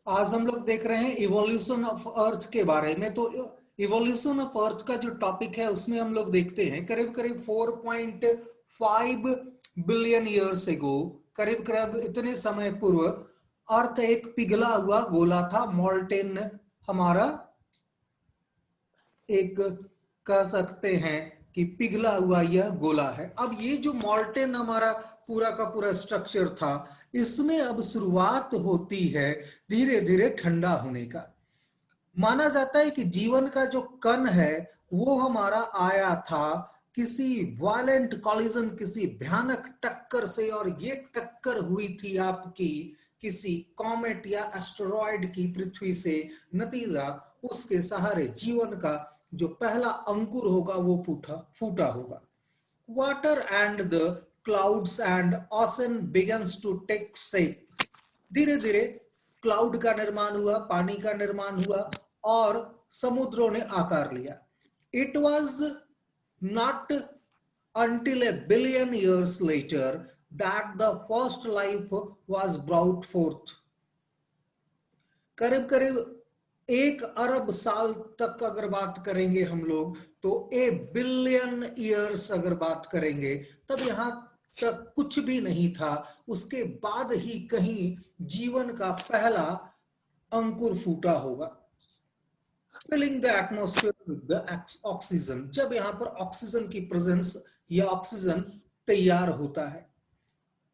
आज हम लोग देख रहे हैं इवोल्यूशन ऑफ अर्थ के बारे में। तो इवोल्यूशन ऑफ अर्थ का जो टॉपिक है उसमें हम लोग देखते हैं करीब करीब 4.5 बिलियन ईयर्स एगो, करीब करीब इतने समय पूर्व अर्थ एक पिघला हुआ गोला था, मॉल्टेन हमारा एक कह सकते हैं कि पिघला हुआ यह गोला है। अब ये जो मॉल्टेन हमारा पूरा का पूरा स्ट्रक्चर था, इसमें अब शुरुआत होती है धीरे धीरे ठंडा होने का। माना जाता है कि जीवन का जो कण है वो हमारा आया था किसी वायलेंट कॉलिजन, किसी भयानक टक्कर से, और ये टक्कर हुई थी आपकी किसी कॉमेट या एस्टेरॉयड की पृथ्वी से। नतीजा उसके सहारे जीवन का जो पहला अंकुर होगा वो फूटा होगा। Water and the clouds and ocean begins to take shape. धीरे धीरे क्लाउड का निर्माण हुआ, पानी का निर्माण हुआ और समुद्रों ने आकार लिया। It was not until a billion years later that the first life was brought forth. करीब करीब 1 अरब साल तक अगर बात करेंगे हम लोग, तो ए बिलियन ईयर्स अगर बात करेंगे, तब यहां तक कुछ भी नहीं था। उसके बाद ही कहीं जीवन का पहला अंकुर फूटा होगा। Filling the atmosphere with the oxygen, जब यहां पर ऑक्सीजन की प्रेजेंस या ऑक्सीजन तैयार होता है।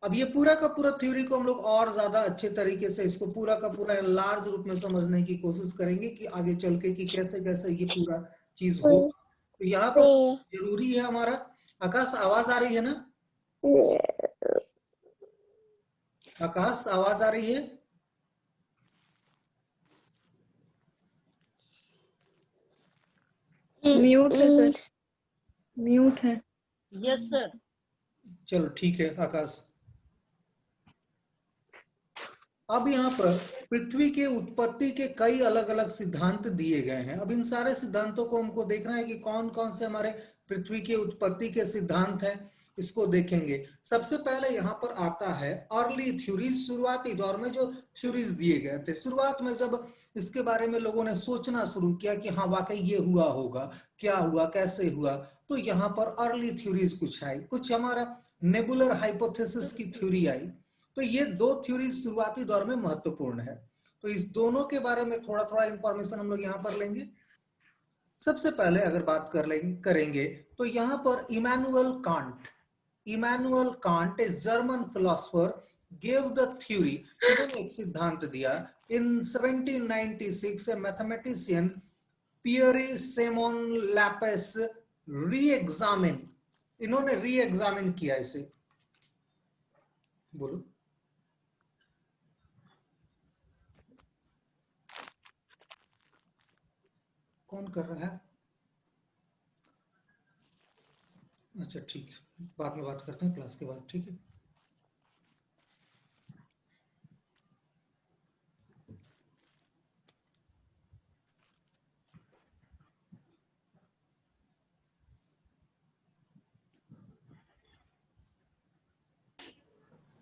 अब ये पूरा का पूरा थ्योरी को हम लोग और ज्यादा अच्छे तरीके से इसको पूरा का पूरा लार्ज रूप में समझने की कोशिश करेंगे कि आगे चल के कि कैसे कैसे ये पूरा चीज हो। तो यहाँ पर जरूरी है हमारा, आकाश आवाज आ रही है ना? आकाश आवाज आ रही है? म्यूट है सर, म्यूट है। Yes sir. चलो ठीक है आकाश। अब यहाँ पर पृथ्वी के उत्पत्ति के कई अलग अलग सिद्धांत दिए गए हैं। अब इन सारे सिद्धांतों को हमको देखना है कि कौन कौन से हमारे पृथ्वी के उत्पत्ति के सिद्धांत हैं, इसको देखेंगे। सबसे पहले यहाँ पर आता है अर्ली थ्योरीज। शुरुआती दौर में जो थ्योरीज दिए गए थे, शुरुआत में जब इसके बारे में लोगों ने सोचना शुरू किया कि हाँ वाकई ये हुआ होगा, क्या हुआ, कैसे हुआ, तो यहाँ पर अर्ली थ्योरीज कुछ आई। कुछ हमारा नेबुलर हाइपोथेसिस की थ्योरी आई। तो ये दो थ्योरी शुरुआती दौर में महत्वपूर्ण है। तो इस दोनों के बारे में थोड़ा थोड़ा इंफॉर्मेशन हम लोग यहाँ पर लेंगे। सबसे पहले अगर बात करेंगे तो यहाँ पर Immanuel Kant a German philosopher gave the theory. इन्होंने एक सिद्धांत दिया। इन 1796 ए मैथमेटिशियन पियरे सिमोन लैपेस इन्होंने री एग्जामिन किया इसे। बोलो। कौन कर रहा है? अच्छा ठीक है, बाद में बात करते हैं क्लास के बाद, ठीक है।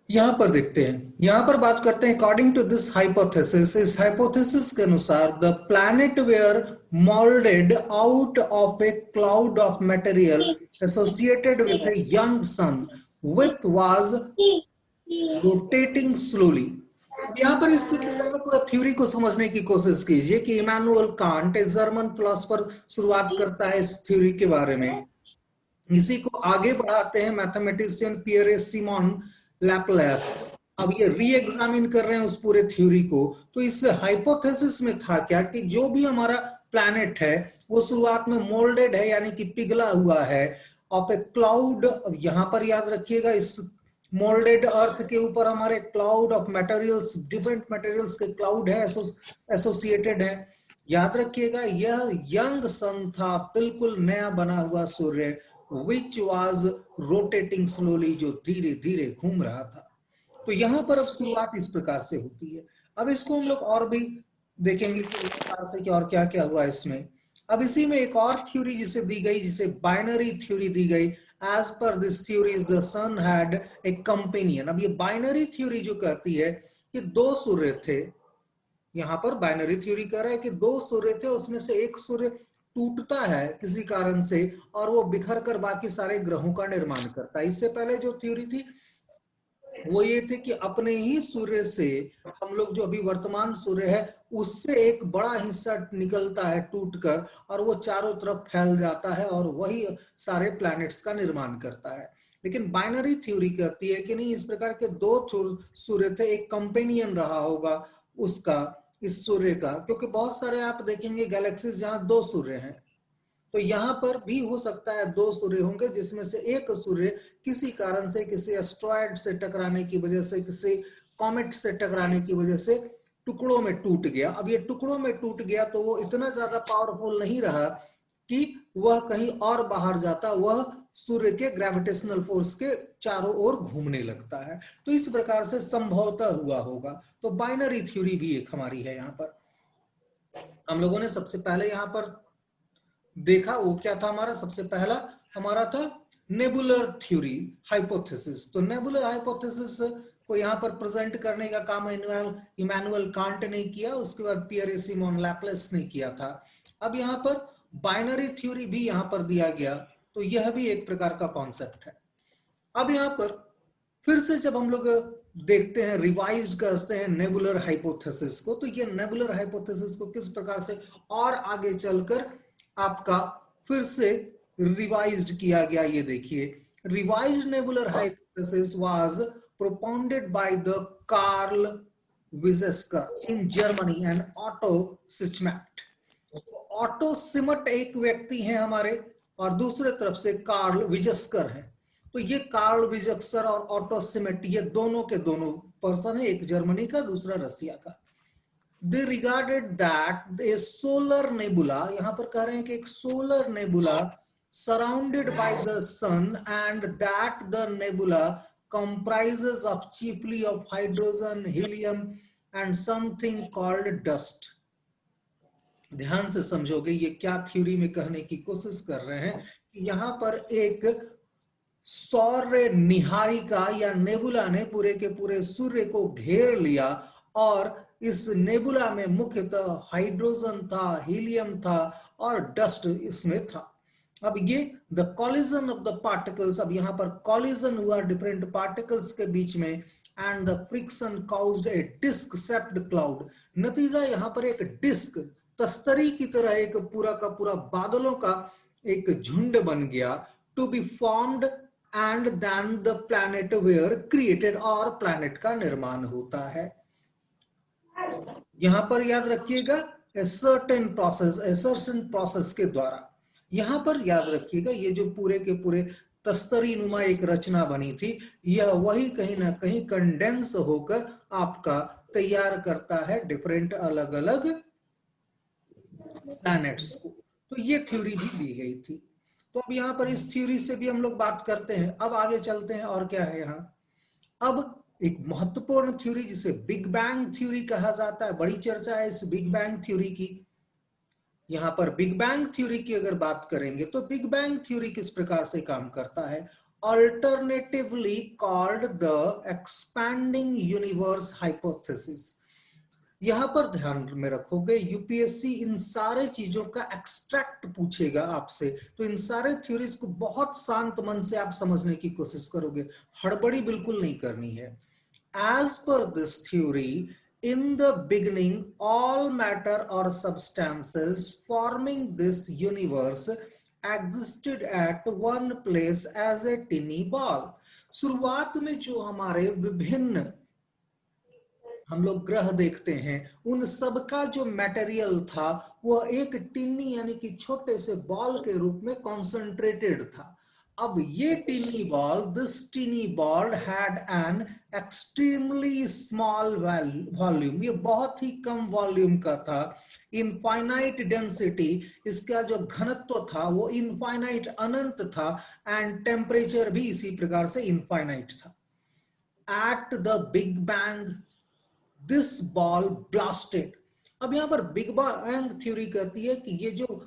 यहां पर देखते हैं, यहां पर बात करते हैं अकॉर्डिंग टू दिस हाइपोथेसिस। इस हाइपोथेसिस के अनुसार the planet were moulded out of a cloud of material associated with a young sun with was rotating slowly. यहाँ पर इस पूरा थ्योरी को समझने की कोशिश कीजिए कि इमैनुअल कांट एक जर्मन फिलोसोफर शुरुआत करता है इस थ्योरी के बारे में। इसी को आगे बढ़ाते हैं मैथमेटिशियन पियरे सिमोन लैप्लेस। अब ये री एग्जामिन कर रहे हैं उस पूरे थ्योरी को। तो इस हाइपोथेसिस में था क्या कि जो भी हमारा प्लैनेट है वो शुरुआत में मोल्डेड है, यानी कि पिघला हुआ है, ऑफ ए क्लाउड। यहां पर याद रखिएगा, इस मोल्डेड अर्थ के ऊपर हमारे cloud of materials, different materials के क्लाउड है, एसोसिएटेड है। याद रखिएगा यह यंग सन था, बिल्कुल नया बना हुआ सूर्य, विच वाज रोटेटिंग स्लोली, जो धीरे धीरे घूम रहा था। तो यहां पर अब शुरुआत इस प्रकार से होती है। अब इसको हम लोग और भी देखेंगे कि और क्या क्या हुआ इसमें। अब इसी में एक और थ्योरी जिसे दी गई, जिसे बाइनरी थ्योरी दी गई। As per this theory the sun had a companion. अब ये बाइनरी थ्योरी जो कहती है कि 2 सूर्य थे, यहाँ पर बाइनरी थ्योरी कह रहा है कि दो सूर्य थे, उसमें से एक सूर्य टूटता है किसी कारण से और वो बिखर कर बाकी सारे ग्रहों का निर्माण करता है। इससे पहले जो थ्योरी थी वो ये थे कि अपने ही सूर्य से हम लोग जो अभी वर्तमान सूर्य है उससे एक बड़ा हिस्सा निकलता है टूटकर और वो चारों तरफ फैल जाता है और वही सारे प्लैनेट्स का निर्माण करता है। लेकिन बाइनरी थ्योरी कहती है कि नहीं, इस प्रकार के दो सूर्य थे, एक कंपेनियन रहा होगा उसका, इस सूर्य का, क्योंकि बहुत सारे आप देखेंगे गैलेक्सीज जहां दो सूर्य हैं, तो यहां पर भी हो सकता है दो सूर्य होंगे जिसमें से एक सूर्य किसी कारण से, किसी एस्ट्रॉयड से टकराने की वजह से, किसी कॉमेट से टकराने की वजह से टुकड़ों में टूट गया। अब ये टुकड़ों में टूट गया तो वो इतना ज्यादा पावरफुल नहीं रहा कि वह कहीं और बाहर जाता, वह सूर्य के ग्रेविटेशनल फोर्स के चारों ओर घूमने लगता है। तो इस प्रकार से संभवतः हुआ होगा। तो बाइनरी थ्योरी भी एक हमारी है। यहाँ पर हम लोगों ने सबसे पहले यहाँ पर देखा वो क्या था, हमारा सबसे पहला हमारा था नेबुलर थ्योरी हाइपोथेसिस। तो नेबुलर हाइपोथेसिस को यहाँ पर प्रेजेंट करने का काम इमैनुअल कांट ने किया, उसके बाद पियर सिमोन लैप्लेस ने किया था। अब यहाँ पर बाइनरी थ्योरी भी यहाँ पर दिया गया, तो यह भी एक प्रकार का कॉन्सेप्ट है। अब यहाँ पर फिर से जब हम लोग देखते हैं, रिवाइज करते हैं नेबुलर हाइपोथेसिस को, तो ये नेबुलर हाइपोथेसिस को किस प्रकार से और आगे चलकर आपका फिर से रिवाइज्ड किया गया, ये देखिए। Revised nebular hypothesis was propounded by the Carl Wiesecker in Germany and Otto Sichmat। Auto सिमट एक व्यक्ति हैं हमारे और दूसरे तरफ से कार्ल विजस्कर हैं। तो ये कार्ल विजस्कर और ऑटो सिमट ये दोनों के दोनों पर्सन है, एक जर्मनी का दूसरा रसिया का। They regarded that a solar nebula, यहां पर कह रहे हैं कि एक solar nebula surrounded by the sun and that the nebula comprises of chiefly of hydrogen, helium and something called dust। ध्यान से समझोगे ये क्या थ्योरी में कहने की कोशिश कर रहे हैं कि यहां पर एक सौर निहारिका या नेबुला ने पूरे के पूरे सूर्य को घेर लिया और इस नेबुला में मुख्यतः हाइड्रोजन था, हीलियम था और डस्ट इसमें था। अब ये the collision of the particles, अब यहां पर कॉलिजन हुआ डिफरेंट पार्टिकल्स के बीच में and the friction caused a disc shaped cloud. नतीजा यहां पर एक डिस्क तस्तरी की तरह एक पूरा का पूरा बादलों का एक झुंड बन गया, to be formed and then the planet were created, और प्लैनेट का निर्माण होता है। यहां पर याद रखिएगा ए सर्टेन प्रोसेस के द्वारा। यहां पर याद रखिएगा ये जो पूरे के पूरे तस्तरी नुमा एक रचना बनी थी, यह वही कहीं ना कहीं कंडेंस होकर आपका तैयार करता है डिफरेंट अलग अलग प्लैनेट्स को। तो ये थ्योरी भी दी गई थी। तो अब यहाँ पर इस थ्योरी से भी हम लोग बात करते हैं। अब आगे चलते हैं और क्या है यहाँ। अब एक महत्वपूर्ण थ्योरी जिसे बिग बैंग थ्योरी कहा जाता है, बड़ी चर्चा है इस बिग बैंग थ्योरी की। यहां पर बिग बैंग थ्योरी की अगर बात करेंगे तो बिग बैंग थ्योरी किस प्रकार से काम करता है, alternatively called the expanding universe hypothesis. यहां पर ध्यान में रखोगे, यूपीएससी इन सारे चीजों का एक्सट्रैक्ट पूछेगा आपसे, तो इन सारे थ्योरीज को बहुत शांत मन से आप समझने की कोशिश करोगे, हड़बड़ी बिल्कुल नहीं करनी है। As per this theory, in the beginning all matter or substances forming this universe existed at one place as a tiny ball। शुरुआत में जो हमारे विभिन्न हम लोग ग्रह देखते हैं उन सब का जो मटेरियल था वह एक टिन्नी यानी कि छोटे से बॉल के रूप में कॉन्सेंट्रेटेड था। अब ये टिनी ball, this टिनी ball had an extremely small volume, ये बहुत ही कम वॉल्यूम का था। इनफाइनाइट डेंसिटी, इसका जो घनत्व था वो इनफाइनाइट अनंत था, एंड टेम्परेचर भी इसी प्रकार से इनफाइनाइट था। At the big bang this ball blasted. अब यहां पर बिग बैंग थ्योरी कहती है कि ये जो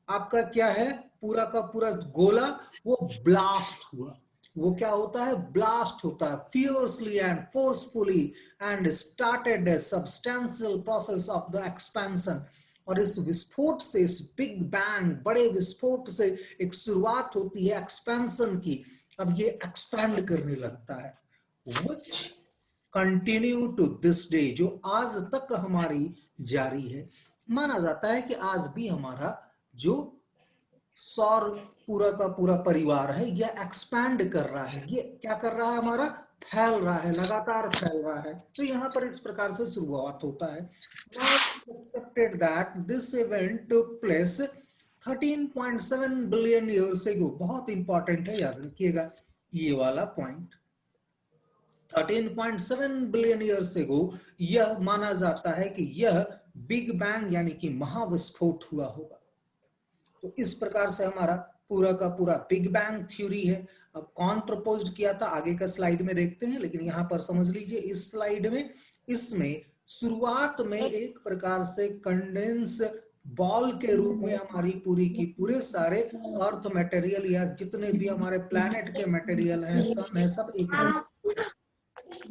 आपका क्या है पूरा का पूरा गोला वो ब्लास्ट हुआ। वो क्या होता है, ब्लास्ट होता है fiercely and forcefully and started A substantial process of the expansion. और इस विस्फोट से, इस बिग बैंग, बड़े विस्फोट से एक शुरुआत होती है एक्सपेंशन की। अब ये एक्सपैंड करने लगता है, which continue to this day, जो आज तक हमारी जारी है। माना जाता है कि आज भी हमारा जो सौर पूरा का पूरा परिवार है यह एक्सपैंड कर रहा है, ये क्या कर रहा है, हमारा फैल रहा है, लगातार फैल रहा है। तो यहाँ पर इस प्रकार से शुरुआत होता है। Now it's accepted that this event took place 13.7 billion years ago। बहुत इंपॉर्टेंट है, याद रखिएगा ये वाला पॉइंट। 13.7 बिलियन ईयर्स एगो यह माना जाता है कि यह बिग बैंग यानी कि महाविस्फोट हुआ होगा। तो इस प्रकार से हमारा पूरा का पूरा बिग बैंग थ्योरी है। अब कौन प्रपोज्ड किया था आगे का स्लाइड में देखते हैं, लेकिन यहां पर समझ लीजिए इस स्लाइड में, इसमें शुरुआत में एक प्रकार से कंडेंस बॉल के रूप में हमारी पूरी की पूरे सारे अर्थ मटेरियल या जितने भी हमारे प्लैनेट के मटेरियल हैं, सन है, सब एक जगह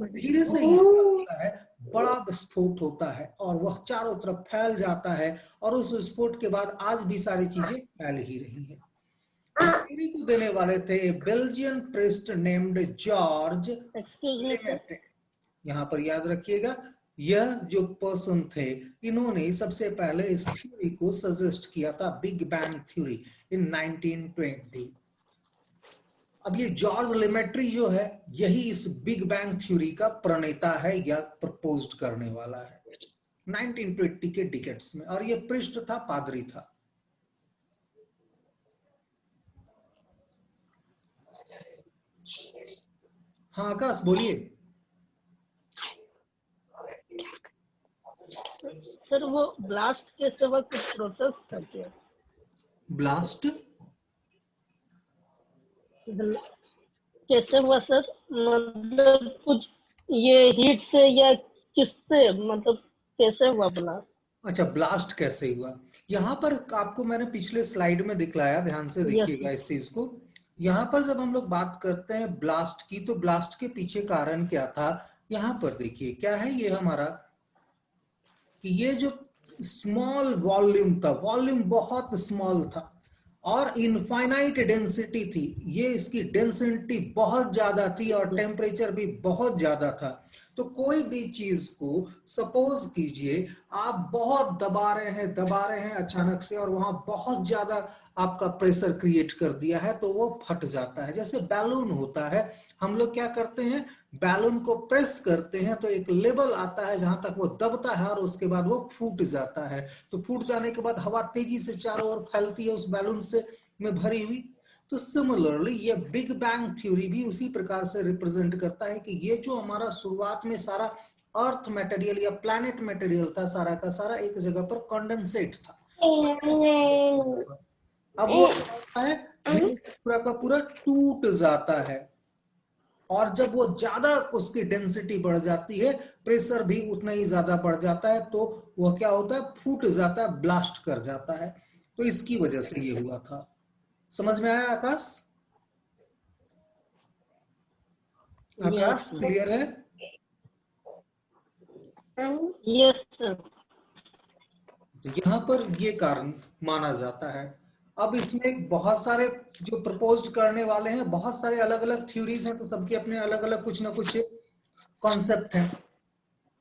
धीरे से ये होता है, बड़ा विस्फोट होता है और वह चारों तरफ फैल जाता है। और उस विस्फोट के बाद आज भी सारी चीजें फैल ही रही हैं। इस थ्योरी को देने वाले थे बेल्जियन प्रिस्ट नेम्ड जॉर्ज लेमेट्रे। यहाँ पर याद रखिएगा, यह जो पर्सन थे, इन्होंने सबसे पहले इस थ्योरी को सजेस्ट किया था, बिग बैंग थ्योरी, इन 1920। अब ये जॉर्ज लेमेट्री जो है, यही इस बिग बैंग थ्योरी का प्रणेता है या प्रपोज्ड करने वाला है 1920 के डिकेट्स में। और ये पृष्ठ था, पादरी था। हाँ आकाश बोलिए। सर वो ब्लास्ट कैसे हुआ, कुछ प्रोसेस था क्या? ब्लास्ट कैसे हुआ सर, मतलब कुछ ये हीट से या किससे, मतलब कैसे हुआ ब्लास्ट? अच्छा, ब्लास्ट कैसे हुआ, यहाँ पर आपको मैंने पिछले स्लाइड में दिखलाया, ध्यान से देखिएगा इस चीज को। यहाँ पर जब हम लोग बात करते हैं ब्लास्ट की, तो ब्लास्ट के पीछे कारण क्या था, यहाँ पर देखिए क्या है ये हमारा, कि ये जो स्मॉल वॉल्यूम था, वॉल्यूम बहुत स्मॉल था और इनफाइनाइट डेंसिटी थी, ये इसकी डेंसिटी बहुत ज्यादा थी और टेम्परेचर भी बहुत ज्यादा था। तो कोई भी चीज को सपोज कीजिए आप बहुत दबा रहे हैं अचानक से, और वहां बहुत ज्यादा आपका प्रेशर क्रिएट कर दिया है, तो वो फट जाता है। जैसे बैलून होता है, हम लोग क्या करते हैं, बैलून को प्रेस करते हैं तो एक लेवल आता है जहां तक वो दबता है और उसके बाद वो फूट जाता है। तो फूट जाने के बाद हवा तेजी से चारों ओर फैलती है उस बैलून से में भरी हुई। तो सिमिलरली ये बिग बैंग थ्योरी भी उसी प्रकार से रिप्रेजेंट करता है कि ये जो हमारा शुरुआत में सारा अर्थ मटेरियल या प्लैनेट मटेरियल था, सारा का सारा एक जगह पर कंडेंसेट था। अब वो होता है, पूरा का पूरा टूट जाता है, और जब वो ज्यादा उसकी डेंसिटी बढ़ जाती है, प्रेशर भी उतना ही ज्यादा बढ़ जाता है, तो वह क्या होता है, फूट जाता है, ब्लास्ट कर जाता है। तो इसकी वजह से ये हुआ था। समझ में आया आकाश? आकाश क्लियर है? Yes sir. तो यहाँ पर ये कारण माना जाता है। अब इसमें बहुत सारे जो प्रपोज करने वाले हैं, बहुत सारे अलग अलग थ्योरीज हैं, तो सबके अपने अलग अलग कुछ ना कुछ कॉन्सेप्ट हैं।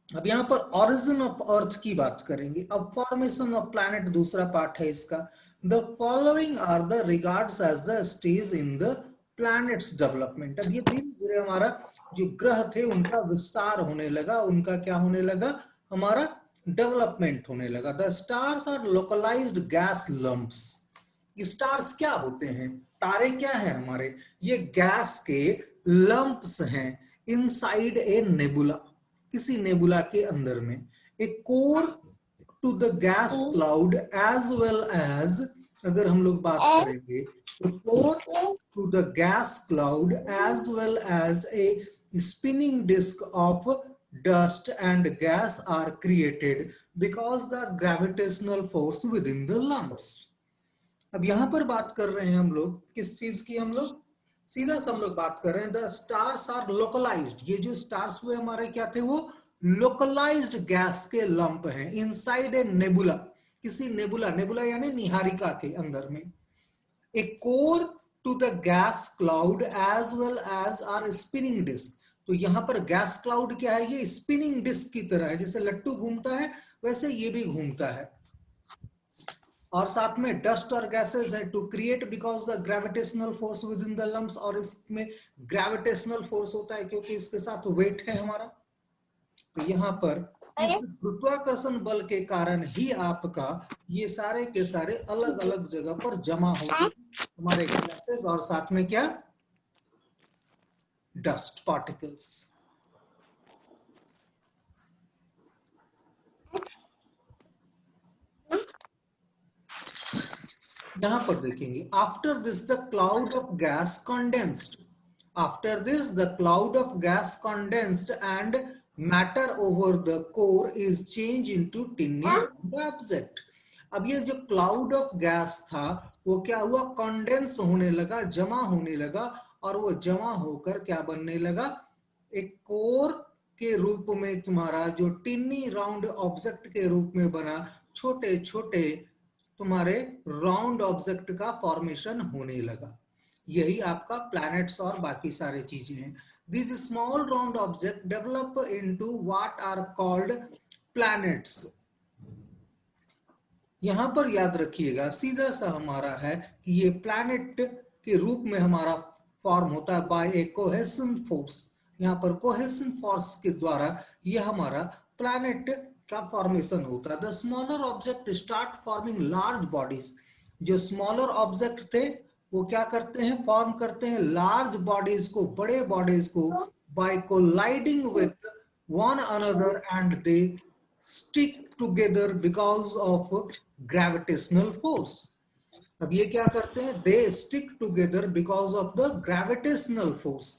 अब यहाँ पर ओरिजिन ऑफ अर्थ की बात करेंगे। अब फॉर्मेशन ऑफ प्लैनेट दूसरा पार्ट है इसका। The following are the regards as the stage in the planets development. अब ये धीरे धीरे हमारा जो ग्रह थे उनका विस्तार होने लगा, उनका क्या होने लगा, हमारा डेवलपमेंट होने लगा। The stars are localised gas lumps. Stars क्या होते हैं, तारे क्या हैं हमारे, ये गैस के लंप्स हैं इनसाइड ए नेबुला, किसी नेबुला के अंदर में। A core to the gas cloud as well as, अगर हम लोग बात करेंगे तो core to the gas cloud as well as a spinning disc of dust and gas are created because the gravitational force within the lumps। अब यहां पर बात कर रहे हैं हम लोग किस चीज की, हम लोग सीधा से हम लोग बात कर रहे हैं, द स्टार्स आर लोकलाइज्ड। ये जो स्टार्स हुए हमारे क्या थे, वो लोकलाइज्ड गैस के लंप हैं इनसाइड ए नेबुला, किसी नेबुला, नेबुला यानी निहारिका के अंदर में। A core to the gas cloud as well as are spinning disc. तो यहां पर गैस क्लाउड क्या है, ये स्पिनिंग डिस्क की तरह है, जैसे लट्टू घूमता है वैसे ये भी घूमता है। और साथ में डस्ट और गैसेस है, to create because the gravitational force with in the lumps, और इसमें ग्रेविटेशनल फोर्स होता है क्योंकि इसके साथ वेट है हमारा। तो यहाँ पर इस गुरुत्वाकर्षण बल के कारण ही आपका ये सारे के सारे अलग अलग जगह पर जमा होते हैं हमारे गैसेस, और साथ में क्या, डस्ट पार्टिकल्स। यहां पर देखेंगे, after this the cloud of gas condensed, after this the cloud of gas condensed and matter over the core is change into टिनी object. अब ये जो क्लाउड ऑफ गैस था वो क्या हुआ, कंडेंस होने लगा, जमा होने लगा, और वो जमा होकर क्या बनने लगा, एक कोर के रूप में तुम्हारा जो टिन्नी राउंड ऑब्जेक्ट के रूप में बना, छोटे छोटे तुम्हारे राउंड ऑब्जेक्ट का फॉर्मेशन होने लगा। यही आपका प्लैनेट्स और बाकी सारे चीजें हैं। This small round object develop into what are called planets. यहां पर याद रखिएगा, सीधा सा हमारा है कि ये प्लैनेट के रूप में हमारा फॉर्म होता है बाय ए कोहेशन फोर्स। यहाँ पर कोहेशन फोर्स के द्वारा ये हमारा प्लैनेट का फॉर्मेशन होता है। The smaller object start forming large bodies. जो स्मॉलर ऑब्जेक्ट थे वो क्या करते हैं, फॉर्म करते हैं लार्ज बॉडीज को, बड़े बॉडीज को, by colliding with one another and they stick together because of gravitational force. अब ये क्या करते हैं, they stick together because of the gravitational force.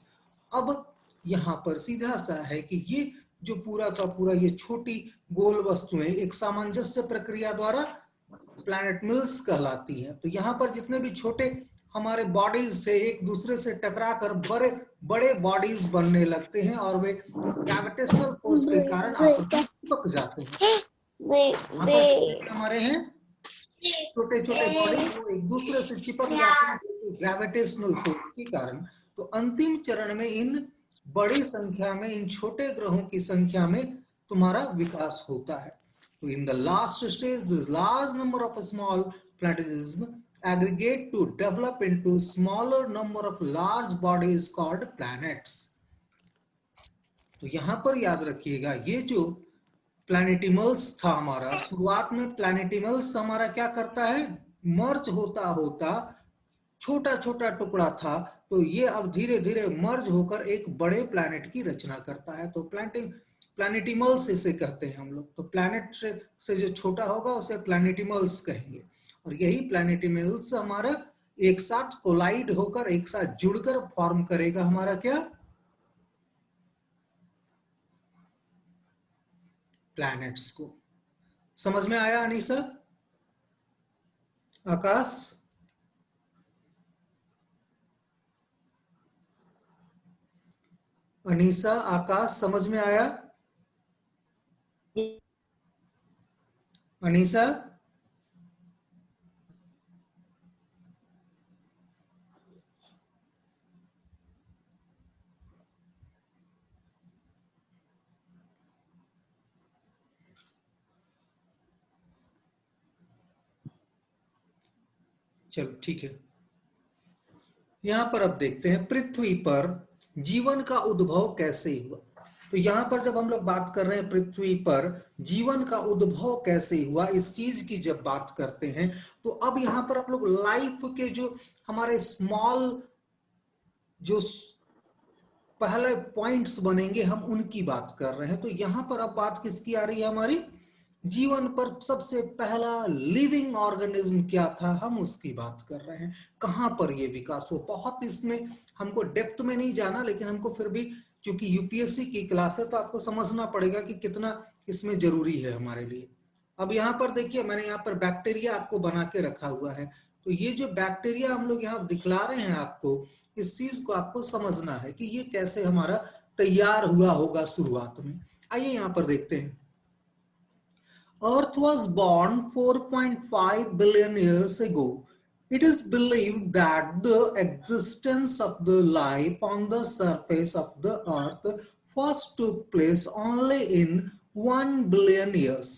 अब यहां पर सीधा सा है कि ये जो पूरा का पूरा ये छोटी गोल वस्तुएं एक सामंजस्य प्रक्रिया द्वारा प्लैनेट मिल्स कहलाती है। तो यहां पर जितने भी छोटे हमारे बॉडीज से एक दूसरे से टकराकर बड़े बड़े बॉडीज बनने लगते हैं, और वे ग्रेविटेशनल फोर्स के कारण आपस में चिपक जाते हैं। हमारे हैं छोटे छोटे बॉडीज, वो एक दूसरे से चिपक जाते हैं ग्रेविटेशनल फोर्स के कारण। तो अंतिम चरण में इन बड़ी संख्या में, इन छोटे ग्रहों की संख्या में तुम्हारा विकास होता है। तो in the last stage this large number of small planetism aggregate to develop into smaller number of large bodies called planets। तो यहां पर याद रखिएगा, ये जो प्लैनेटिमल्स था हमारा, शुरुआत में प्लैनेटिमल्स हमारा क्या करता है, मर्ज होता होता छोटा छोटा टुकड़ा था, तो ये अब धीरे धीरे मर्ज होकर एक बड़े प्लैनेट की रचना करता है। तो प्लैनेटिमल्स इसे कहते हैं हम लोग। तो प्लैनेट से जो छोटा होगा उसे प्लैनेटिमल्स कहेंगे, और यही प्लैनेटिमल्स हमारा एक साथ कोलाइड होकर, एक साथ जुड़कर फॉर्म करेगा हमारा क्या, प्लैनेट्स को। समझ में आया अनीसा, आकाश? अनीसा, आकाश, समझ में आया? अनीसा? चलो ठीक है। यहां पर अब देखते हैं पृथ्वी पर जीवन का उद्भव कैसे हुआ। तो यहां पर जब हम लोग बात कर रहे हैं पृथ्वी पर जीवन का उद्भव कैसे हुआ, इस चीज की जब बात करते हैं, तो अब यहां पर हम लोग लाइफ के जो हमारे स्मॉल जो पहले पॉइंट्स बनेंगे हम उनकी बात कर रहे हैं। तो यहां पर अब बात किसकी आ रही है, हमारी जीवन पर सबसे पहला लिविंग ऑर्गेनिज्म क्या था, हम उसकी बात कर रहे हैं। कहां पर ये विकास हो, बहुत इसमें हमको डेप्थ में नहीं जाना, लेकिन हमको फिर भी क्योंकि यूपीएससी की क्लास है तो आपको समझना पड़ेगा कि कितना इसमें जरूरी है हमारे लिए। अब यहां पर देखिए, मैंने यहां पर बैक्टीरिया आपको बना के रखा हुआ है। तो ये जो बैक्टीरिया हम लोग यहाँ दिखला रहे हैं आपको, इस चीज को आपको समझना है कि ये कैसे हमारा तैयार हुआ होगा शुरुआत में। आइए यहाँ पर देखते हैं। Earth was born 4.5 billion years ago. It is believed that the existence of the life on the surface of the earth first took place only in 1 billion years.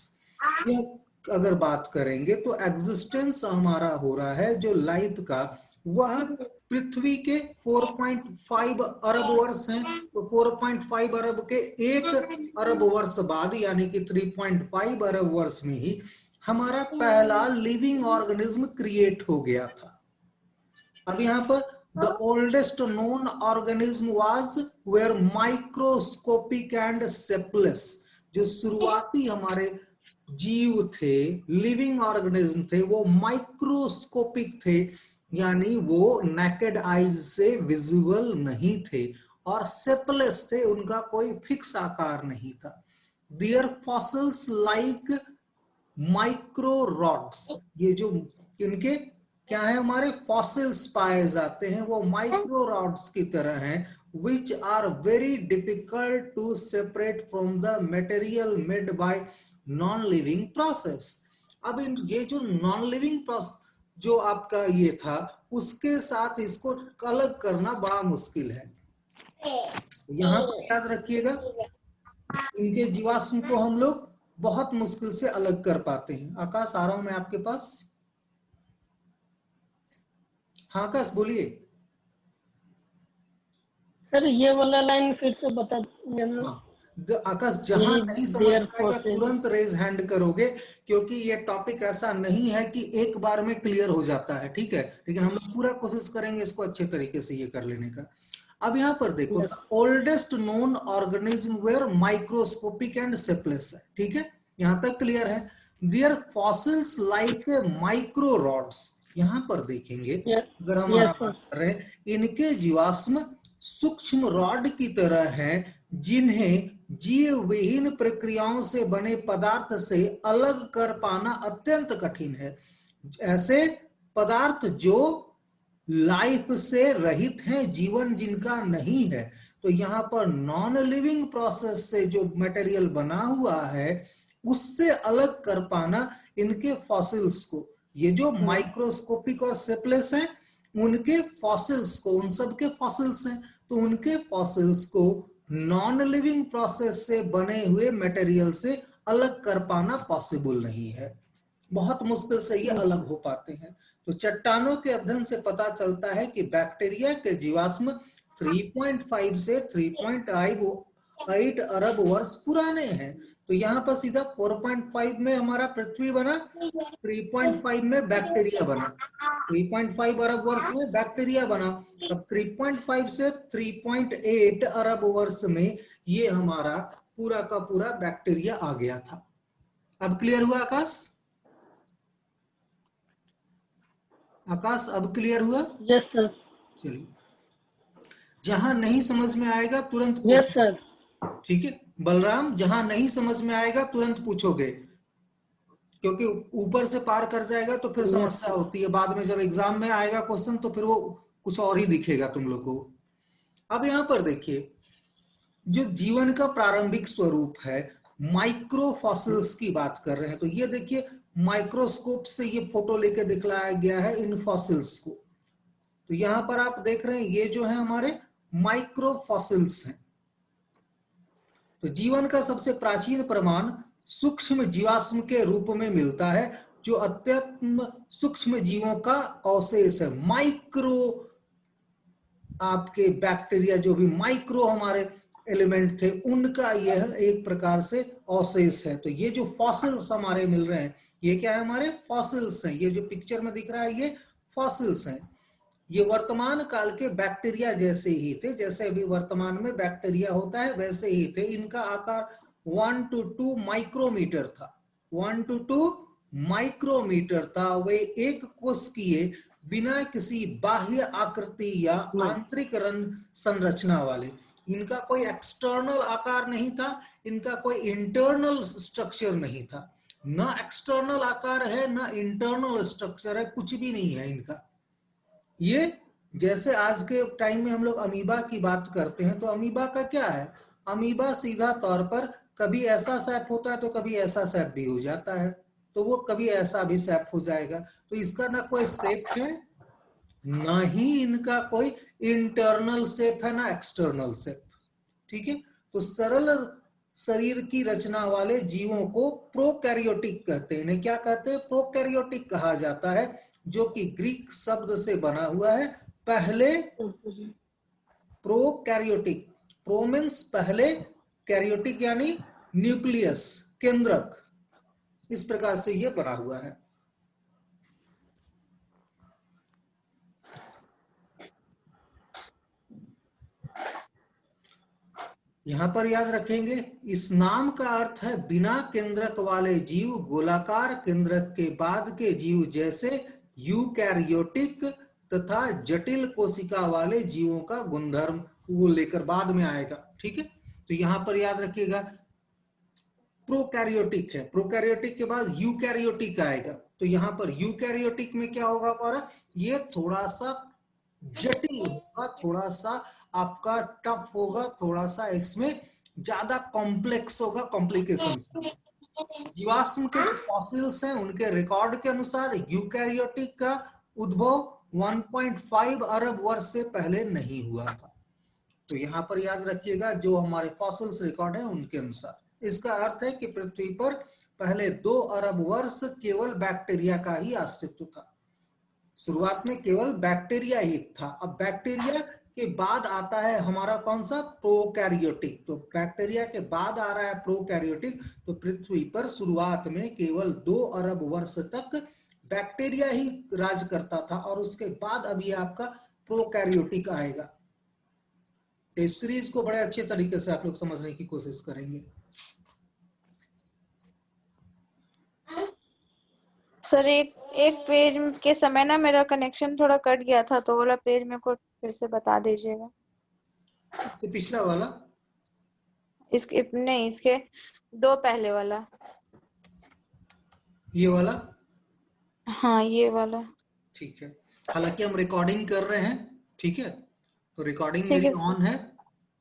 यह अगर बात करेंगे तो एग्जिस्टेंस हमारा हो रहा है जो लाइफ का, वह पृथ्वी के 4.5 अरब वर्ष हैं। तो 4.5 अरब के 1 अरब वर्ष बाद यानी कि 3.5 अरब वर्ष में ही हमारा पहला लिविंग ऑर्गेनिज्म क्रिएट हो गया था। अब यहाँ पर the oldest known organism was were microscopic and shapeless. जो शुरुआती हमारे जीव थे, लिविंग ऑर्गेनिज्म थे, वो माइक्रोस्कोपिक थे, यानी वो नेकेड आईज से विजुअल नहीं थे, और सेपलेस थे, उनका कोई फिक्स आकार नहीं था। There fossils like micro rods, ये जो इनके क्या है हमारे फॉसिल्स पाए जाते हैं, वो माइक्रो रॉड्स की तरह हैं, which are very difficult to separate from the material made by non-living process। अब ये जो नॉन लिविंग प्रोसेस जो आपका ये था, उसके साथ इसको अलग करना बड़ा मुश्किल है। यहाँ पर याद रखिएगा, इनके जीवाश्म को हम लोग बहुत मुश्किल से अलग कर पाते हैं। आकाश आ रहा हूं मैं आपके पास। हाँ आकाश बोलिए। सर ये वाला लाइन फिर से बता देना। हाँ आकाश, जहां नहीं समझ में आएगा तुरंत रेज हैंड करोगे, क्योंकि ये टॉपिक ऐसा नहीं है कि एक बार में क्लियर हो जाता है, ठीक है, लेकिन हम लोग पूरा कोशिश करेंगे इसको अच्छे तरीके से ये कर लेने का। अब यहाँ पर देखो, oldest known organism were microscopic and shapeless है, ठीक है, यहाँ तक क्लियर है। There fossils like micro rods, यहाँ पर देखेंगे अगर हमारा बात कर रहे हैं, इनके जीवाश्म सूक्ष्म रॉड की तरह हैं, जिन्हें जीव विहीन प्रक्रियाओं से बने पदार्थ से अलग कर पाना अत्यंत कठिन है। ऐसे पदार्थ जो लाइफ से रहित हैं, जीवन जिनका नहीं है, तो यहाँ पर नॉन लिविंग प्रोसेस से जो मटेरियल बना हुआ है उससे अलग कर पाना इनके फॉसिल्स को, ये जो माइक्रोस्कोपिक और सेपलेस हैं उनके फॉसिल्स को, उन सब के फॉसिल्स हैं, तो उनके फॉसिल्स को नॉन लिविंग प्रोसेस से बने हुए मटेरियल से अलग कर पाना पॉसिबल नहीं है। बहुत मुश्किल से ये अलग हो पाते हैं। तो चट्टानों के अध्ययन से पता चलता है कि बैक्टीरिया के जीवाश्म 3.5 से 3.8 अरब वर्ष पुराने हैं। तो यहाँ पर सीधा 4.5 में हमारा पृथ्वी बना, 3.5 में बैक्टीरिया बना, 3.5 अरब वर्ष में बैक्टीरिया बना, अब 3.5 से 3.8 अरब वर्ष में ये हमारा पूरा का पूरा बैक्टीरिया आ गया था। अब क्लियर हुआ आकाश? आकाश अब क्लियर हुआ? Yes sir. चलिए, जहां नहीं समझ में आएगा तुरंत यस सर। ठीक है बलराम, जहां नहीं समझ में आएगा तुरंत पूछोगे, क्योंकि ऊपर से पार कर जाएगा तो फिर समस्या होती है। बाद में जब एग्जाम में आएगा क्वेश्चन तो फिर वो कुछ और ही दिखेगा तुम लोग को। अब यहां पर देखिए, जो जीवन का प्रारंभिक स्वरूप है, माइक्रो फॉसिल्स की बात कर रहे हैं। तो ये देखिए, माइक्रोस्कोप से ये फोटो लेके दिखलाया गया है इन फॉसिल्स को। तो यहां पर आप देख रहे हैं, ये जो है हमारे माइक्रो फॉसिल्स हैं। तो जीवन का सबसे प्राचीन प्रमाण सूक्ष्म जीवाश्म के रूप में मिलता है, जो अत्यंत सूक्ष्म जीवों का अवशेष है। माइक्रो आपके बैक्टीरिया, जो भी माइक्रो हमारे एलिमेंट थे, उनका यह एक प्रकार से अवशेष है। तो ये जो फॉसिल्स हमारे मिल रहे हैं, ये क्या है, हमारे फॉसिल्स हैं। ये जो पिक्चर में दिख रहा है ये फॉसिल्स हैं। ये वर्तमान काल के बैक्टीरिया जैसे ही थे, जैसे अभी वर्तमान में बैक्टीरिया होता है वैसे ही थे। इनका आकार 1 to 2 माइक्रोमीटर था, 1 to 2 माइक्रोमीटर था। वे एक कोशिकीय, बिना किसी बाह्य आकृति या आंतरिक रंग संरचना वाले, इनका कोई एक्सटर्नल आकार नहीं था, इनका कोई इंटरनल स्ट्रक्चर नहीं था। ना एक्सटर्नल आकार है ना इंटरनल स्ट्रक्चर है, कुछ भी नहीं है इनका। ये जैसे आज के टाइम में हम लोग अमीबा की बात करते हैं, तो अमीबा का क्या है, अमीबा सीधा तौर पर कभी ऐसा सैप होता है तो कभी ऐसा सैप भी हो जाता है, तो वो कभी ऐसा भी सैप हो जाएगा। तो इसका ना कोई शेप है ना ही इनका कोई इंटरनल शेप है ना एक्सटर्नल शेप। ठीक है, तो सरल शरीर की रचना वाले जीवों को प्रोकैरियोटिक कहते हैं। इन्हें क्या कहते हैं, प्रोकैरियोटिक कहा जाता है, जो कि ग्रीक शब्द से बना हुआ है। पहले प्रोकैरियोटिक, प्रो मीन्स पहले, कैरियोटिक यानी न्यूक्लियस, केंद्रक, इस प्रकार से यह बना हुआ है। यहां पर याद रखेंगे, इस नाम का अर्थ है बिना केंद्रक वाले जीव, गोलाकार केंद्रक के बाद के जीव जैसे यूकैरियोटिक तथा जटिल कोशिका वाले जीवों का गुणधर्म वो लेकर बाद में आएगा। ठीक है, तो यहां पर याद रखिएगा प्रोकैरियोटिक है, प्रोकैरियोटिक के बाद यूकैरियोटिक आएगा। तो यहां पर यूकैरियोटिक में क्या होगा हमारा, ये थोड़ा सा जटिल होगा, थोड़ा सा आपका टफ होगा, थोड़ा सा इसमें ज्यादा कॉम्प्लेक्स होगा, कॉम्प्लिकेशंस। जीवाश्म के जो फॉसिल्स हैं उनके रिकॉर्ड के अनुसार यूकैरियोटिक का उद्भव 1.5 अरब वर्ष से पहले नहीं हुआ था। तो यहां पर याद रखिएगा जो हमारे फॉसिल्स रिकॉर्ड है उनके अनुसार, इसका अर्थ है कि पृथ्वी पर पहले 2 अरब वर्ष केवल बैक्टीरिया का ही अस्तित्व था। शुरुआत में केवल बैक्टीरिया ही था। अब बैक्टीरिया के बाद आता है हमारा कौन सा, प्रोकैरियोटिक। तो बैक्टीरिया के बाद आ रहा है प्रोकैरियोटिक। तो पृथ्वी पर शुरुआत में केवल 2 अरब वर्ष तक बैक्टीरिया ही राज करता था, और उसके बाद अब ये आपका प्रोकैरियोटिक आएगा। इस सीरीज को बड़े अच्छे तरीके से आप लोग समझने की कोशिश करेंगे। सर एक एक पेज के समय ना मेरा कनेक्शन थोड़ा कट गया था, तो वाला पेज मेरे को फिर से बता दीजिएगा। इससे पिछला वाला, इसके नहीं, इसके 2 पहले वाला। ये वाला, हाँ ये वाला। ठीक है। हालांकि हम रिकॉर्डिंग कर रहे हैं, ठीक है, तो रिकॉर्डिंग ठीक मेरी है सर। ऑन है,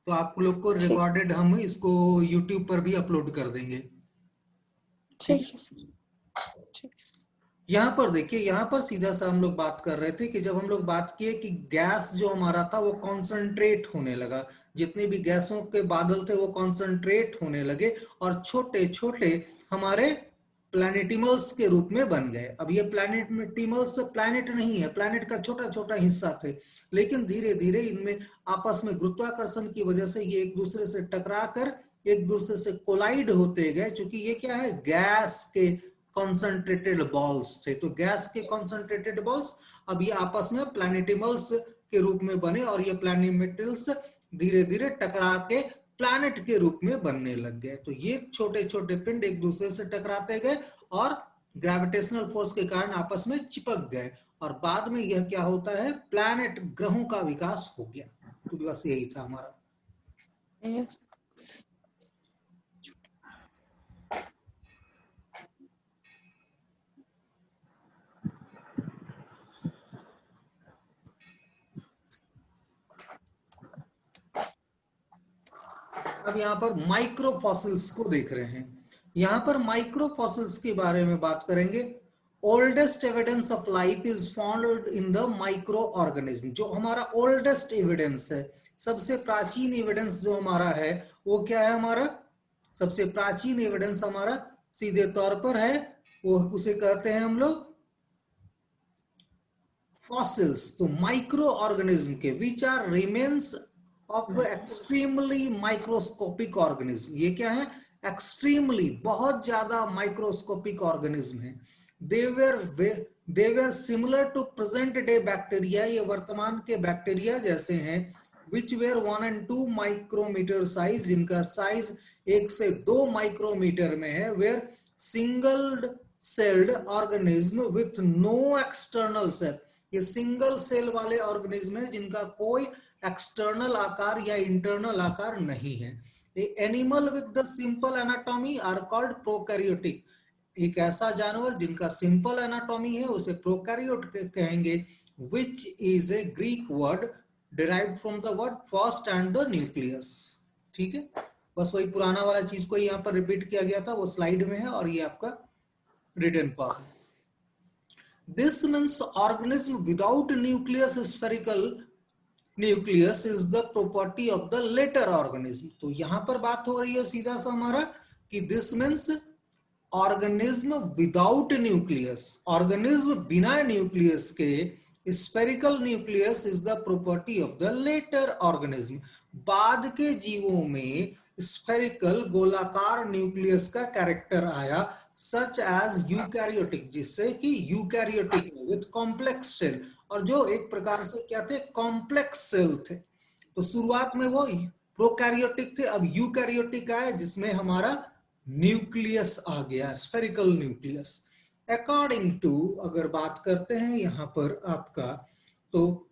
तो आप लोग को ठीक रिकॉर्डेड हम इसको यूट्यूब पर भी अपलोड कर देंगे। ठीक ठीक। है सर। ठीक है। यहाँ पर देखिए, यहाँ पर सीधा सा हम लोग बात कर रहे थे कि जब हम लोग बात किए कि गैस जो हमारा था वो कॉन्सेंट्रेट होने लगा, जितने भी गैसों के बादल थे वो कॉन्सेंट्रेट होने लगे और छोटे छोटे हमारे प्लैनेटिमल्स के रूप में बन गए। अब ये प्लैनेटिमल्स प्लैनेट नहीं है, प्लैनेट का छोटा छोटा हिस्सा थे, लेकिन धीरे धीरे इनमें आपस में गुरुत्वाकर्षण की वजह से ये एक दूसरे से टकरा कर एक दूसरे से कोलाइड होते गए। चूंकि ये क्या है, गैस के कॉन्सेंट्रेटेड बॉल्स थे, तो गैस के कॉन्सेंट्रेटेड बॉल्स अब ये आपस में प्लैनेटिमल्स के रूप में बने, और ये प्लैनेटल्स धीरे धीरे टकरा के प्लैनेट के रूप में बनने लग गए। तो ये छोटे छोटे पिंड एक दूसरे से टकराते गए और ग्रेविटेशनल फोर्स के कारण आपस में चिपक गए, और बाद में यह क्या होता है, प्लैनेट, ग्रहों का विकास हो गया। तो बस यही था हमारा। यस। अब यहाँ पर माइक्रोफॉसिल्स को देख रहे हैं। यहाँ पर माइक्रोफॉसिल्स के बारे में बात करेंगे। Oldest evidence of life is found in the micro organism. जो हमारा ओल्डेस्ट एविडेंस है, सबसे प्राचीन एविडेंस जो हमारा है वो क्या है, हमारा सबसे प्राचीन एविडेंस हमारा सीधे तौर पर है, वो उसे कहते हैं हम लोग फॉसिल्स। तो माइक्रो ऑर्गेनिज्म के which are remains of extremely microscopic organism. ये क्या है, एक्सट्रीमली, बहुत ज्यादा माइक्रोस्कोपिक ऑर्गेनिज्म है। They were similar to present day bacteria. ये वर्तमान के बैक्टीरिया जैसे हैं। Which were 1 and 2 micrometre size, जिनका साइज 1 से 2 माइक्रोमीटर में है। Were single celled organism with no external cell. ये सिंगल सेल वाले ऑर्गेनिज्म है जिनका कोई एक्सटर्नल आकार या इंटरनल आकार नहीं है। Animal with the simple anatomy are called prokaryotic. एक ऐसा जानवर जिनका सिंपल एनाटॉमी है उसे प्रोकैरियोट कहेंगे, which is a Greek word derived from the word first and the nucleus. ठीक है, बस वही पुराना वाला चीज को यहाँ पर रिपीट किया गया था, वो स्लाइड में है और ये आपका written form. This means organism without nucleus, spherical nucleus is the property of the latter organism. तो यहां पर बात हो रही है सीधा सा हमारा कि this means organism without nucleus, organism बिना न्यूक्लियस के, spherical nucleus is the property of the latter organism. बाद के जीवों में स्फेरिकल गोलाकार न्यूक्लियस का कैरेक्टर आया, सच एज यूकैरियोटिक, जिससे कि यूकैरियोटिक विद कॉम्प्लेक्स सेल, और जो एक प्रकार से क्या थे, कॉम्प्लेक्स सेल थे। तो शुरुआत में वो प्रोकैरियोटिक थे, अब यूकैरियोटिक आए जिसमें हमारा न्यूक्लियस आ गया, स्फेरिकल न्यूक्लियस। अकॉर्डिंग टू, अगर बात करते हैं यहां पर आपका, तो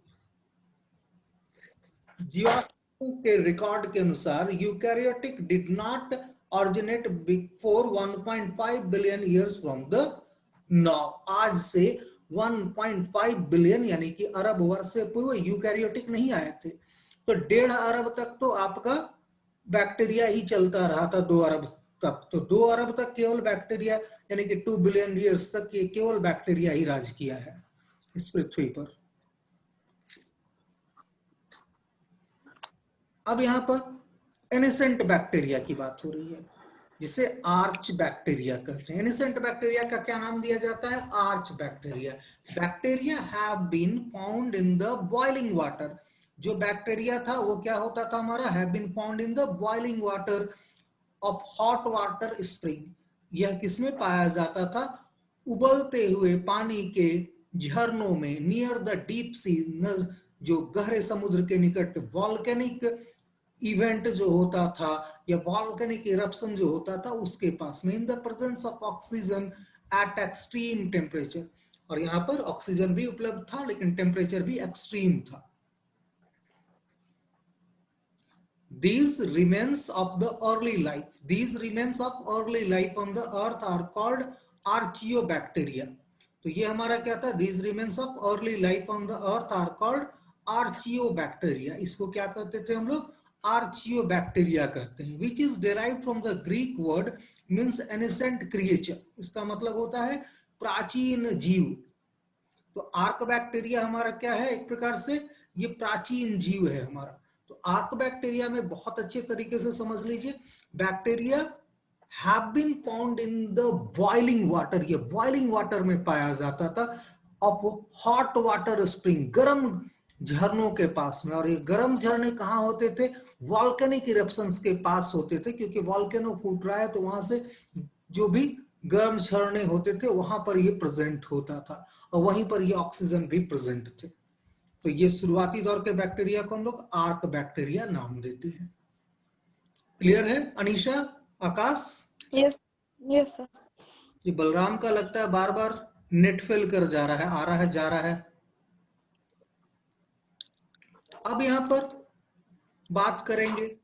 जीवाश्म के रिकॉर्ड के अनुसार eukaryotic did not originate before 1.5 billion years from the now. आज से 1.5 बिलियन यानी कि अरब वर्ष से पूर्व यूकैरियोटिक नहीं आए थे। तो 1.5 अरब तक तो आपका बैक्टीरिया ही चलता रहा था, 2 अरब तक। तो 2 अरब तक केवल बैक्टीरिया, यानी कि 2 बिलियन ईयर्स तक ये केवल बैक्टीरिया ही राज किया है इस पृथ्वी पर। अब यहां पर एनिसेंट बैक्टीरिया की बात हो रही है, जिसे आर्च बैक्टीरिया कहते हैं। एनिसेंट बैक्टीरिया का क्या नाम दिया जाता है, archaebacteria. Bacteria have been found in the boiling water. जो बैक्टीरिया था वो क्या होता था हमारा, have been found in the boiling water of hot water spring. यह किसमें पाया जाता था, उबलते हुए पानी के झरनों में, नियर द डीप सी, जो गहरे समुद्र के निकट वॉल्केनिक इवेंट जो होता था या वॉल्केनिक इरप्शन जो होता था उसके पास में, in the presence of oxygen eight extreme temperature. और यहां पर ऑक्सीजन भी उपलब्ध था लेकिन टेम्परेचर भी एक्सट्रीम था। These remains of the early life, these remains of early life on the earth are called archaeobacteria। तो ये हमारा क्या था, these remains of early life on the earth are called archaeobacteria। इसको क्या कहते थे हम लोग, archaeobacteria कहते हैं, which is derived from the Greek word means ancient creature। इसका मतलब होता है प्राचीन जीव। तो आर्क बैक्टीरिया हमारा क्या है, एक प्रकार से ये प्राचीन जीव है हमारा। तो आर्क बैक्टीरिया में बहुत अच्छे तरीके से समझ लीजिए, bacteria have been found in the boiling water. ये बॉइलिंग वाटर में पाया जाता था, ऑफ हॉट वाटर स्प्रिंग, गर्म झरनों के पास में। और ये गर्म झरने कहाँ होते थे, वॉल्केनिक इरप्शंस के पास होते थे, क्योंकि वॉल्केनो फूट रहा है तो वहां से जो भी गर्म झरने होते थे वहां पर ये प्रेजेंट होता था, और वहीं पर ये ऑक्सीजन भी प्रेजेंट थे। तो ये शुरुआती दौर के बैक्टीरिया को हम लोग आर्क बैक्टीरिया नाम देते हैं। क्लियर है अनीशा, आकाश? Yes sir. ये बलराम का लगता है बार बार नेट फेल कर जा रहा है, आ रहा है जा रहा है। अब यहां पर बात करेंगे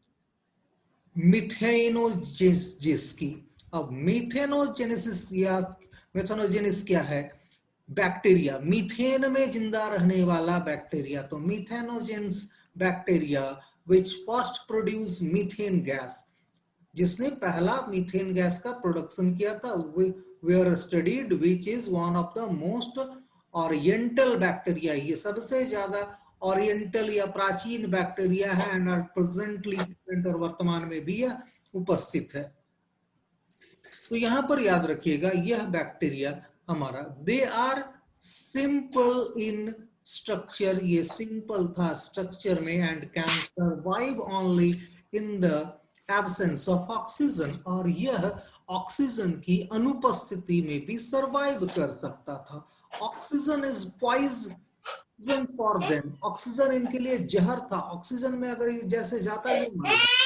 मिथेनोजेनेसिस की। अब मिथेनोजेनेसिस या मेथेनोजेनेसिस क्या है, बैक्टीरिया मीथेन में जिंदा रहने वाला बैक्टीरिया। तो methanogens bacteria which first produce methane gas, जिसने पहला मीथेन गैस का प्रोडक्शन किया था, were studied, which is one of the most oriental bacteria. ये सबसे ज्यादा ओरिएंटल या प्राचीन बैक्टीरिया है, एंड आर प्रेजेंटली और वर्तमान में भी यह उपस्थित है। तो यहां पर याद रखिएगा यह बैक्टीरिया हमारा, they are simple in structure, ये सिंपल था स्ट्रक्चर में, and can survive only in the absence of oxygen. और यह ऑक्सीजन की अनुपस्थिति में भी सर्वाइव कर सकता था। Oxygen is poison for them, oxygen इनके लिए जहर था। ऑक्सीजन में अगर जैसे जाता है ये मर जाता।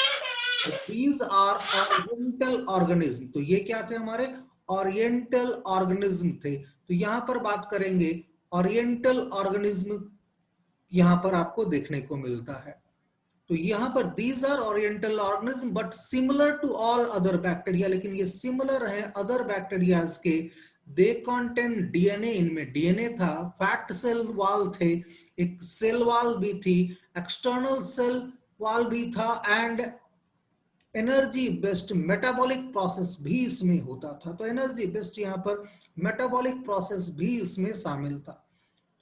These are oriental organism। तो ये क्या थे हमारे, ओरिएंटल ऑर्गेनिज्म थे। तो यहां पर बात करेंगे ओरिएंटल ऑर्गेनिज्म, यहां पर आपको देखने को मिलता है। तो यहाँ पर these are oriental organism but similar to all other bacteria, लेकिन ये सिमिलर है अदर बैक्टीरियाज के। दे कंटेन डीएनए, इनमें डीएनए था, फैट सेल वॉल थे, एक सेल वॉल भी थी, एक्सटर्नल सेल वॉल भी था, and energy based metabolic process भी इसमें होता था। तो एनर्जी बेस्ड यहाँ पर मेटाबॉलिक प्रोसेस भी इसमें शामिल था।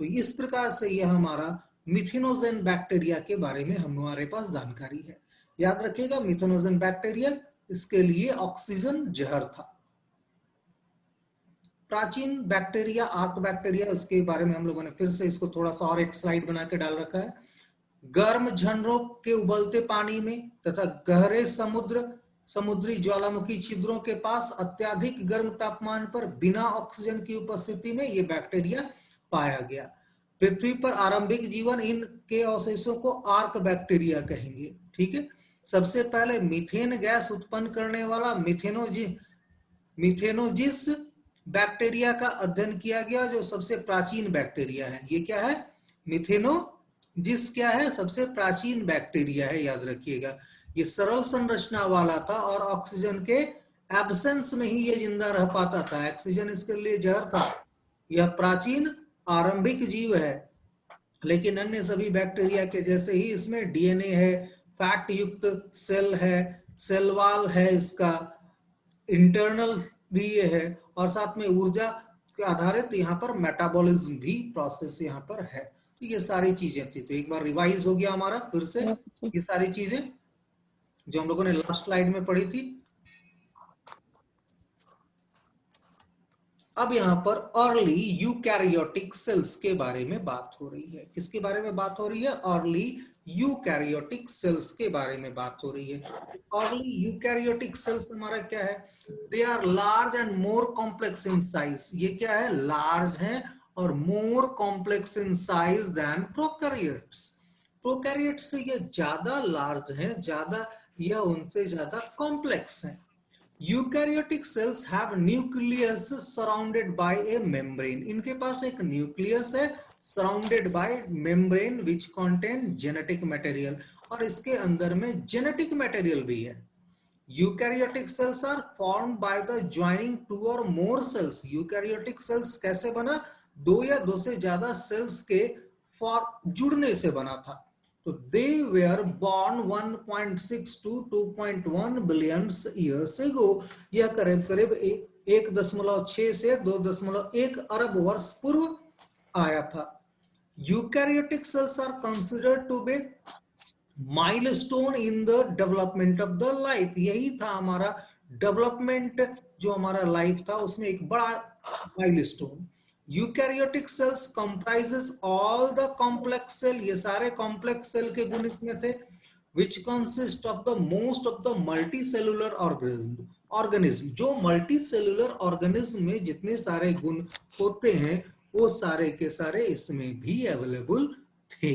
तो इस प्रकार से यह हमारा मिथेनोजेन बैक्टीरिया के बारे में हमारे पास जानकारी है। याद रखिएगा मिथेनोजेन बैक्टीरिया, इसके लिए ऑक्सीजन जहर था। प्राचीन बैक्टीरिया, आर्क बैक्टीरिया, उसके बारे में हम लोगों ने फिर से इसको थोड़ा सा और एक स्लाइड बना के डाल रखा है। गर्म झरनों के उबलते पानी में तथा गहरे समुद्री ज्वालामुखी छिद्रों के पास अत्यधिक गर्म तापमान पर बिना ऑक्सीजन की उपस्थिति में यह बैक्टीरिया पाया गया। पृथ्वी पर आरंभिक जीवन, इनके अवशेषों को आर्क बैक्टीरिया कहेंगे। ठीक है, सबसे पहले मीथेन गैस उत्पन्न करने वाला मिथेनोजिस बैक्टीरिया का अध्ययन किया गया, जो सबसे प्राचीन बैक्टीरिया है। ये क्या है? मिथेनोजिस क्या है? सबसे प्राचीन बैक्टीरिया है, याद रखिएगा। ये सरल संरचना वाला था और ऑक्सीजन के एब्सेंस में ही ये जिंदा रह पाता था, ऑक्सीजन इसके लिए जहर था। यह प्राचीन आरंभिक जीव है, लेकिन अन्य सभी बैक्टीरिया के जैसे ही इसमें डीएनए है, फैट युक्त सेल है, सेल वॉल है, इसका इंटरनल भी ये है, और साथ में ऊर्जा के आधारित यहाँ पर मेटाबॉलिज्म भी प्रोसेस यहाँ पर है। तो ये सारी चीजें थी। तो एक बार रिवाइज हो गया हमारा फिर से ये सारी चीजें जो हम लोगों ने लास्ट स्लाइड में पढ़ी थी। अब यहाँ पर अर्ली यूकैरियोटिक सेल्स के बारे में बात हो रही है। किसके बारे में बात हो रही है? अर्ली यूकैरियोटिक सेल्स के बारे में बात हो रही है। अर्ली यूकैरियोटिक सेल्स हमारा क्या है? They are large and more complex in size. ये क्या है? लार्ज है और more complex in size than prokaryotes. Prokaryotes से ये ज्यादा लार्ज है, ज्यादा, यह उनसे ज्यादा कॉम्प्लेक्स है। Eukaryotic cells have nucleus surrounded by a membrane. इनके पास एक न्यूक्लियस है surrounded by membrane which contain genetic material, और इसके अंदर में जेनेटिक मटेरियल भी है। Eukaryotic cells are formed by the joining two or more sales. Eukaryotic cells कैसे बना? दो या दो से ज्यादा सेल्स के जुड़ने से बना था। तो they were born 1.6 to 2.1 billion years ago. यह करीब करीब 1.6 से 2.1 अरब वर्ष पूर्व आया था। Eukaryotic cells are considered to be milestone in the development of the life. यही था हमारा डेवलपमेंट, जो हमारा लाइफ था उसमें एक बड़ा milestone. Eukaryotic cells comprises all the complex cell. ये सारे कॉम्प्लेक्स सेल के गुण इसमें थे। Which consist of the most of the multi cellular organism. जो मल्टी सेलुलर ऑर्गेनिज्म में जितने सारे गुण होते हैं वो सारे के सारे इसमें भी अवेलेबल थे।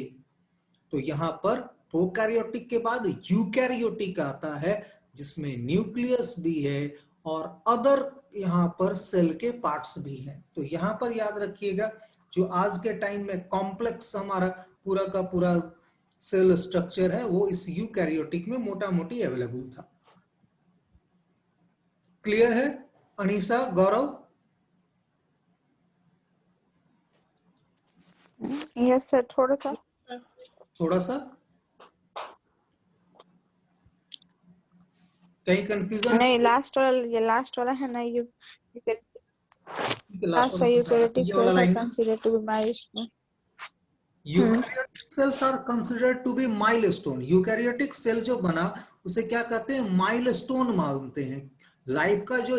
तो यहाँ पर प्रोकैरियोटिक के बाद यूकैरियोटिक आता है, जिसमें न्यूक्लियस भी है और अदर यहाँ पर सेल के पार्ट्स भी हैं। तो यहाँ पर याद रखिएगा, जो आज के टाइम में कॉम्प्लेक्स हमारा पूरा का पूरा सेल स्ट्रक्चर है, वो इस यूकैरियोटिक में मोटा मोटी अवेलेबल था। क्लियर है अनीसा, गौरव? यस सर, थोड़ा सा कहीं कंफ्यूजन? नहीं, लास्ट वाला है ना, last eukaryotic cells are considered to be milestone. Eukaryotic cells are considered to be milestone. Eukaryotic cell जो बना उसे क्या कहते हैं? माइलस्टोन मानते हैं। लाइफ का जो